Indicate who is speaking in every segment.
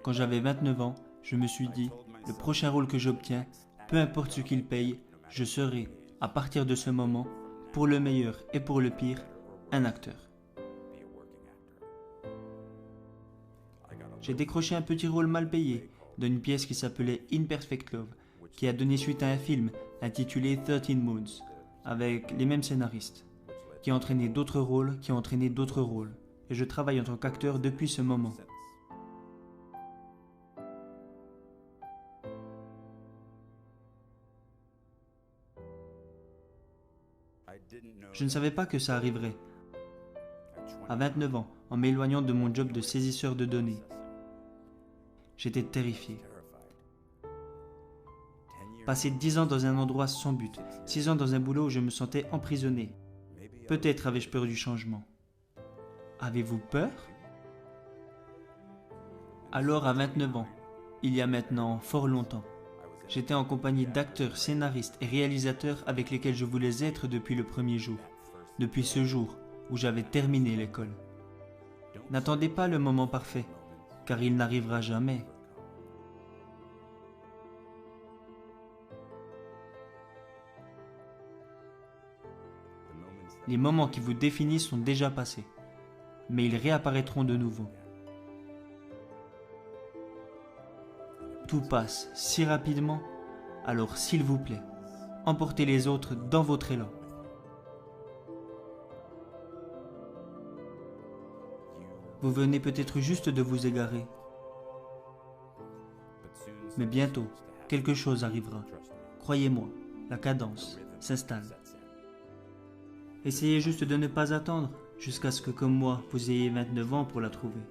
Speaker 1: Quand j'avais 29 ans, je me suis dit, le prochain rôle que j'obtiens, peu importe ce qu'il paye, je serai, à partir de ce moment, pour le meilleur et pour le pire, un acteur. J'ai décroché un petit rôle mal payé dans une pièce qui s'appelait Imperfect Love, qui a donné suite à un film intitulé 13 Moons, avec les mêmes scénaristes, qui a entraîné d'autres rôles, et je travaille en tant qu'acteur depuis ce moment. Je ne savais pas que ça arriverait. À 29 ans, en m'éloignant de mon job de saisisseur de données, j'étais terrifié. Passer 10 ans dans un endroit sans but, 6 ans dans un boulot où je me sentais emprisonné. Peut-être avais-je peur du changement. Avez-vous peur? Alors à 29 ans, il y a maintenant fort longtemps, j'étais en compagnie d'acteurs, scénaristes et réalisateurs avec lesquels je voulais être depuis le premier jour, depuis ce jour où j'avais terminé l'école. N'attendez pas le moment parfait, car il n'arrivera jamais. Les moments qui vous définissent sont déjà passés, mais ils réapparaîtront de nouveau. Tout passe si rapidement, alors s'il vous plaît, emportez les autres dans votre élan. Vous venez peut-être juste de vous égarer, mais bientôt, quelque chose arrivera. Croyez-moi, la cadence s'installe. Essayez juste de ne pas attendre jusqu'à ce que, comme moi, vous ayez 29 ans pour la trouver.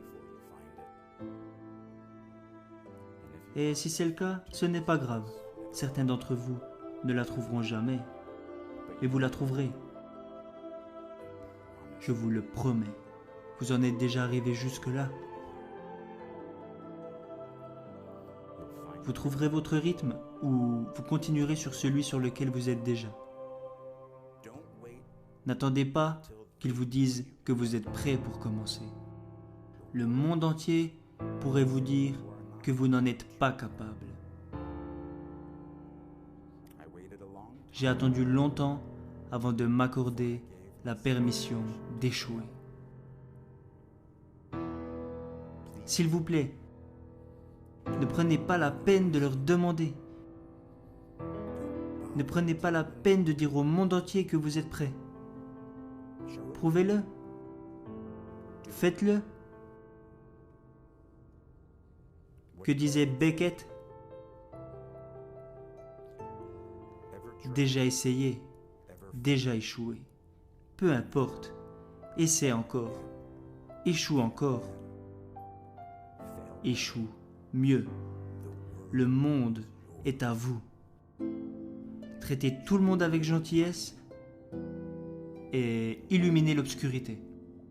Speaker 1: Et si c'est le cas, ce n'est pas grave. Certains d'entre vous ne la trouveront jamais. Et vous la trouverez. Je vous le promets. Vous en êtes déjà arrivé jusque-là. Vous trouverez votre rythme ou vous continuerez sur celui sur lequel vous êtes déjà. N'attendez pas qu'ils vous disent que vous êtes prêt pour commencer. Le monde entier pourrait vous dire que vous n'en êtes pas capable. J'ai attendu longtemps avant de m'accorder la permission d'échouer. S'il vous plaît, ne prenez pas la peine de leur demander. Ne prenez pas la peine de dire au monde entier que vous êtes prêt. Prouvez-le. Faites-le. Que disait Beckett? Déjà essayé, déjà échoué. Peu importe. Essaie encore. Échoue encore. Échoue mieux. Le monde est à vous. Traitez tout le monde avec gentillesse et illuminez l'obscurité.